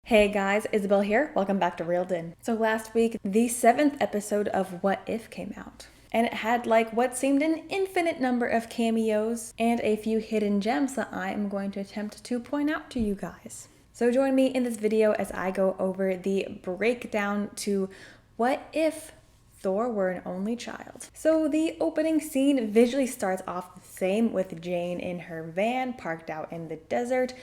Hey guys, Isabel here. Welcome back to Reeled In. So last week, the 7th episode of What If came out. And it had like what seemed an infinite number of cameos and a few hidden gems that I am going to attempt to point out to you guys. So join me in this video as I go over the breakdown to what if Thor were an only child. So the opening scene visually starts off the same with Jane in her van parked out in the desert.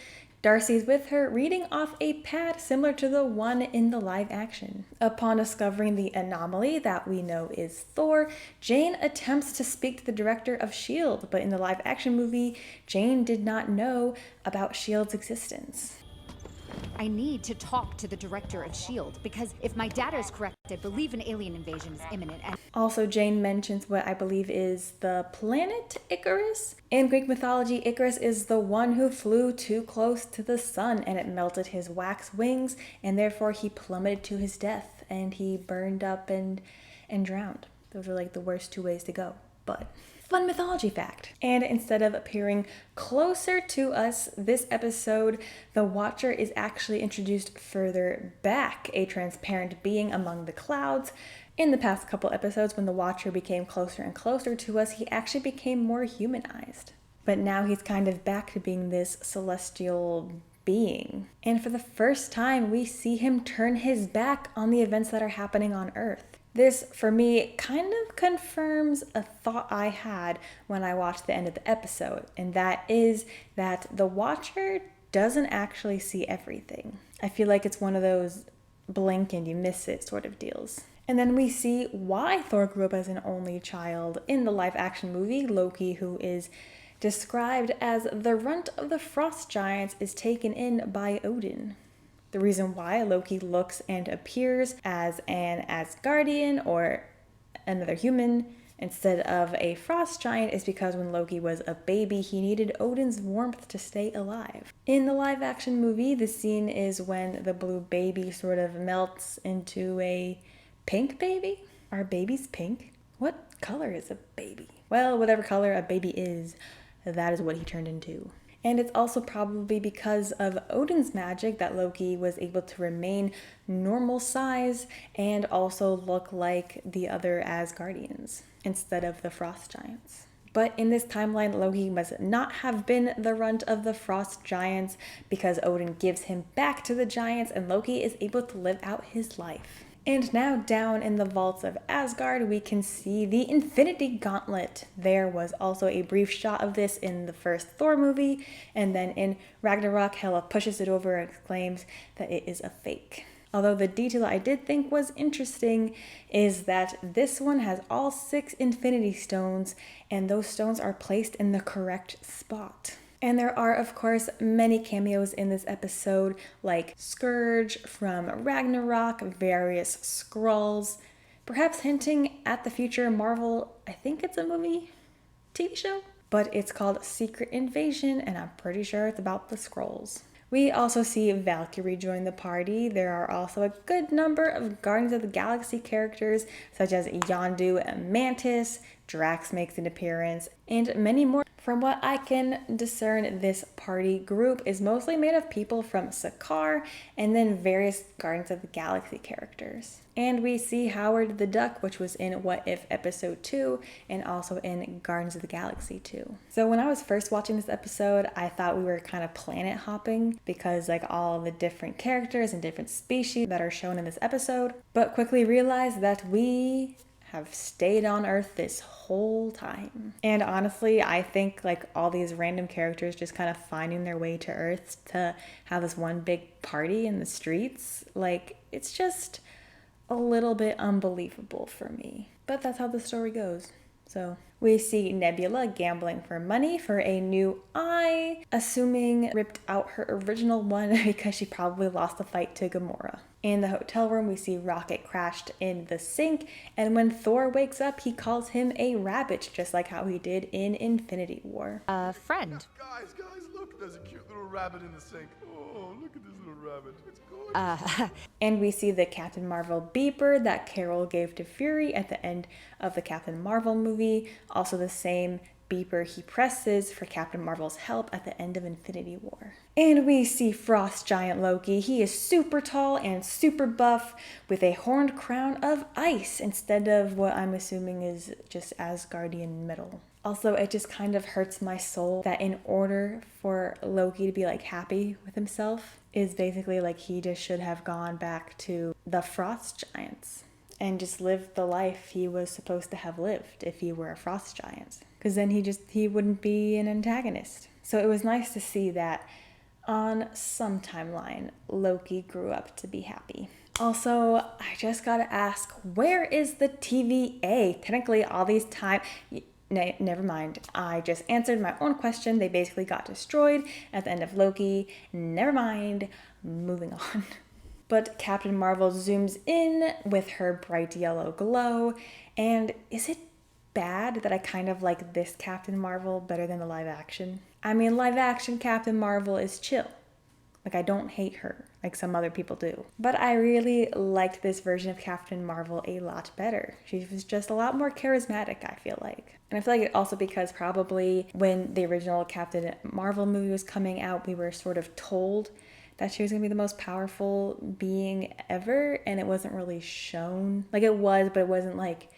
Darcy's with her, reading off a pad similar to the one in the live action. Upon discovering the anomaly that we know is Thor, Jane attempts to speak to the director of S.H.I.E.L.D., but in the live action movie, Jane did not know about S.H.I.E.L.D.'s existence. I need to talk to the director of S.H.I.E.L.D. because if my data is correct, I believe an alien invasion is imminent. Also, Jane mentions what I believe is the planet Icarus. In Greek mythology, Icarus is the one who flew too close to the sun and it melted his wax wings, and therefore he plummeted to his death and he burned up and drowned. Those are like the worst two ways to go, but fun mythology fact. And instead of appearing closer to us this episode, the Watcher is actually introduced further back, a transparent being among the clouds. In the past couple episodes, when the Watcher became closer and closer to us, he actually became more humanized. But now he's kind of back to being this celestial being. And for the first time, we see him turn his back on the events that are happening on Earth. This, for me, kind of confirms a thought I had when I watched the end of the episode, and that is that the Watcher doesn't actually see everything. I feel like it's one of those blink and you miss it sort of deals. And then we see why Thor grew up as an only child in the live action movie. Loki, who is described as the runt of the frost giants, is taken in by Odin. The reason why Loki looks and appears as an Asgardian or another human instead of a frost giant is because when Loki was a baby, he needed Odin's warmth to stay alive. In the live action movie, the scene is when the blue baby sort of melts into a pink baby? Are babies pink? What color is a baby? Well, whatever color a baby is, that is what he turned into. And it's also probably because of Odin's magic that Loki was able to remain normal size and also look like the other Asgardians instead of the frost giants. But in this timeline, Loki must not have been the runt of the frost giants because Odin gives him back to the giants and Loki is able to live out his life. And now down in the vaults of Asgard, we can see the Infinity Gauntlet. There was also a brief shot of this in the first Thor movie, and then in Ragnarok, Hela pushes it over and exclaims that it is a fake. Although the detail I did think was interesting is that this one has all 6 Infinity Stones, and those stones are placed in the correct spot. And there are, of course, many cameos in this episode, like Scourge from Ragnarok, various Skrulls, perhaps hinting at the future Marvel, I think it's a movie, TV show, but it's called Secret Invasion, and I'm pretty sure it's about the Skrulls. We also see Valkyrie join the party. There are also a good number of Guardians of the Galaxy characters, such as Yondu and Mantis, Drax makes an appearance, and many more. From what I can discern, this party group is mostly made of people from Sakaar and then various Guardians of the Galaxy characters. And we see Howard the Duck, which was in What If Episode 2 and also in Guardians of the Galaxy 2. So when I was first watching this episode, I thought we were kind of planet hopping because like all the different characters and different species that are shown in this episode, but quickly realized that we have stayed on Earth this whole time. And honestly, I think like all these random characters just kind of finding their way to Earth to have this one big party in the streets, like it's just a little bit unbelievable for me. But that's how the story goes. So we see Nebula gambling for money for a new eye, assuming ripped out her original one because she probably lost the fight to Gamora. In the hotel room, we see Rocket crashed in the sink, and when Thor wakes up, he calls him a rabbit, just like how he did in Infinity War. Friend. Guys, look, there's a cute little rabbit in the sink. Oh, look at this little rabbit. It's gorgeous. And we see the Captain Marvel beeper that Carol gave to Fury at the end of the Captain Marvel movie. Also the same beeper he presses for Captain Marvel's help at the end of Infinity War. And we see Frost Giant Loki. He is super tall and super buff with a horned crown of ice instead of what I'm assuming is just Asgardian metal. Also, it just kind of hurts my soul that in order for Loki to be like happy with himself is basically like he just should have gone back to the Frost Giants and just lived the life he was supposed to have lived if he were a Frost Giant. Because then he wouldn't be an antagonist. So it was nice to see that on some timeline, Loki grew up to be happy. Also, I just gotta ask, where is the TVA? Technically, all these time... Never mind. I just answered my own question. They basically got destroyed at the end of Loki. Never mind. Moving on. But Captain Marvel zooms in with her bright yellow glow. And is it bad that I kind of like this Captain Marvel better than the live action? I mean, live action Captain Marvel is chill. Like, I don't hate her like some other people do. But I really liked this version of Captain Marvel a lot better. She was just a lot more charismatic, I feel like. And I feel like it also because probably when the original Captain Marvel movie was coming out, we were sort of told that she was going to be the most powerful being ever, and it wasn't really shown. Like, it was, but it wasn't like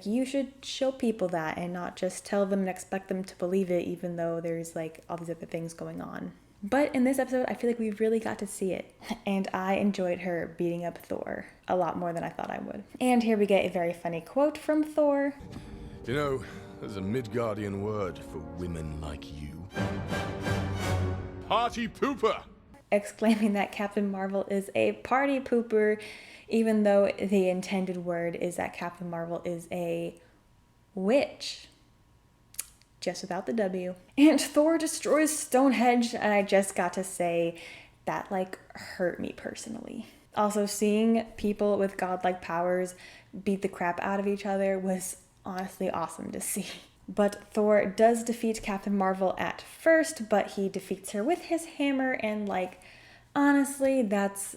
you should show people that and not just tell them and expect them to believe it, even though there's like all these other things going on. But in this episode, I feel like we really got to see it, and I enjoyed her beating up Thor a lot more than I thought I would. And here we get a very funny quote from Thor. You know, there's a Midgardian word for women like you. Party pooper! Exclaiming that Captain Marvel is a party pooper, even though the intended word is that Captain Marvel is a witch. Just without the W. And Thor destroys Stonehenge, and I just got to say that like hurt me personally. Also, seeing people with godlike powers beat the crap out of each other was honestly awesome to see. But Thor does defeat Captain Marvel at first, but he defeats her with his hammer, and like honestly, that's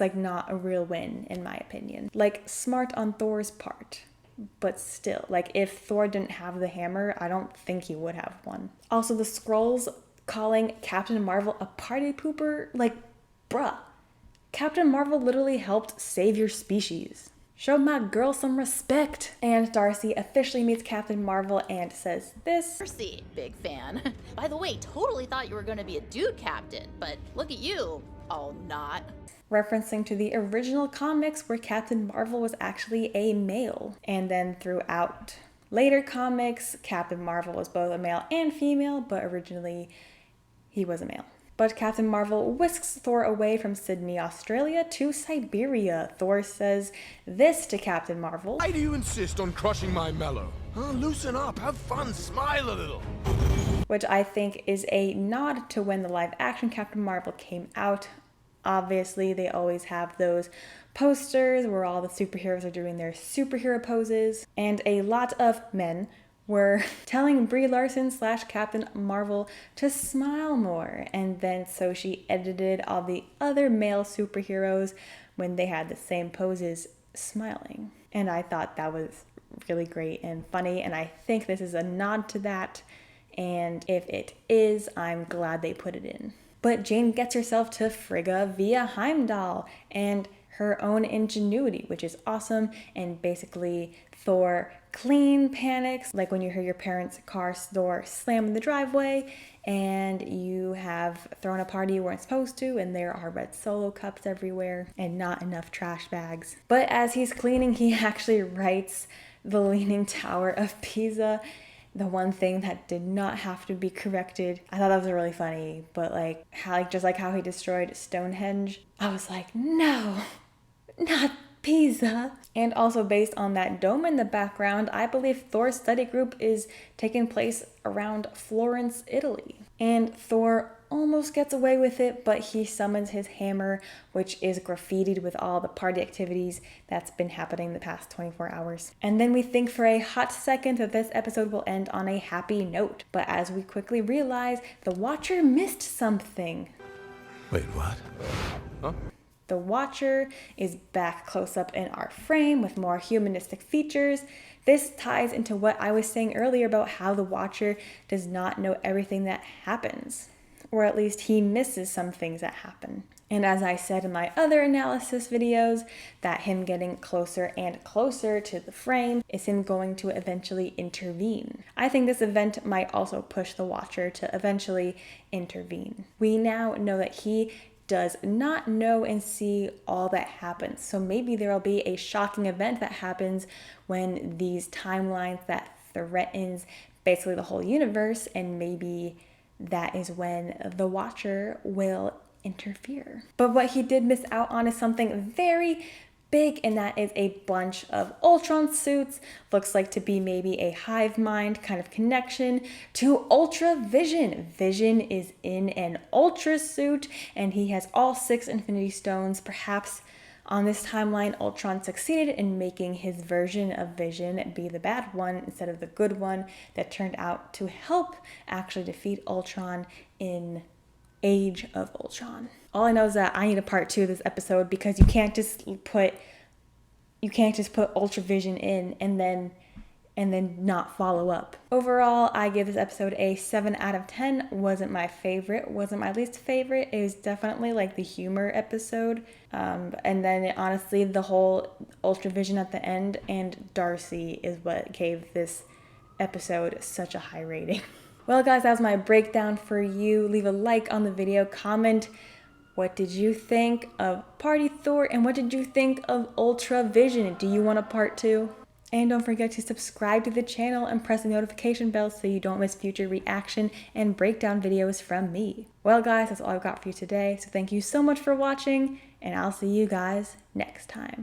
like not a real win in my opinion. Like, smart on Thor's part. But still, like, if Thor didn't have the hammer, I don't think he would have won. Also, the Skrulls calling Captain Marvel a party pooper, like, bruh. Captain Marvel literally helped save your species. Show my girl some respect. And Darcy officially meets Captain Marvel and says this. Darcy, big fan. By the way, totally thought you were going to be a dude captain, but look at you, all not. Referencing to the original comics where Captain Marvel was actually a male. And then throughout later comics, Captain Marvel was both a male and female, but originally he was a male. But Captain Marvel whisks Thor away from Sydney, Australia to Siberia. Thor says this to Captain Marvel. Why do you insist on crushing my mellow? Loosen up, have fun, smile a little. Which I think is a nod to when the live action Captain Marvel came out. Obviously, they always have those posters where all the superheroes are doing their superhero poses. And a lot of men were telling Brie Larson / Captain Marvel to smile more. And then so she edited all the other male superheroes when they had the same poses smiling. And I thought that was really great and funny. And I think this is a nod to that. And if it is, I'm glad they put it in. But Jane gets herself to Frigga via Heimdall and her own ingenuity, which is awesome. And basically Thor clean panics, like when you hear your parents' car door slam in the driveway and you have thrown a party you weren't supposed to and there are red Solo cups everywhere and not enough trash bags. But as he's cleaning, he actually writes the Leaning Tower of Pisa, the one thing that did not have to be corrected. I thought that was really funny, but just like how he destroyed Stonehenge, I was like, no, not Pisa. And also based on that dome in the background, I believe Thor's study group is taking place around Florence, Italy. And Thor almost gets away with it, but he summons his hammer, which is graffitied with all the party activities that's been happening the past 24 hours. And then we think for a hot second that this episode will end on a happy note. But as we quickly realize, the Watcher missed something. Wait, what? Huh? The Watcher is back close up in our frame with more humanistic features. This ties into what I was saying earlier about how the Watcher does not know everything that happens, or at least he misses some things that happen. And as I said in my other analysis videos, that him getting closer and closer to the frame is him going to eventually intervene. I think this event might also push the Watcher to eventually intervene. We now know that he does not know and see all that happens. So maybe there will be a shocking event that happens when these timelines that threatens basically the whole universe, and maybe that is when the Watcher will interfere. But what he did miss out on is something very big, and that is a bunch of Ultron suits. Looks like to be maybe a hive mind kind of connection to Ultra Vision. Vision is in an Ultra suit, and he has all 6 Infinity Stones. Perhaps on this timeline, Ultron succeeded in making his version of Vision be the bad one instead of the good one that turned out to help actually defeat Ultron in Age of Ultron. All I know is that I need a part 2 of this episode, because you can't just put Ultra Vision in and then not follow up. Overall, I give this episode a 7 out of 10. Wasn't my favorite, wasn't my least favorite. It was definitely like the humor episode. And then honestly, the whole Ultra Vision at the end and Darcy is what gave this episode such a high rating. Well guys, that was my breakdown for you. Leave a like on the video, comment what did you think of Party Thor, and what did you think of Ultra Vision? Do you want a part 2? And don't forget to subscribe to the channel and press the notification bell so you don't miss future reaction and breakdown videos from me. Well guys, that's all I've got for you today, so thank you so much for watching, and I'll see you guys next time.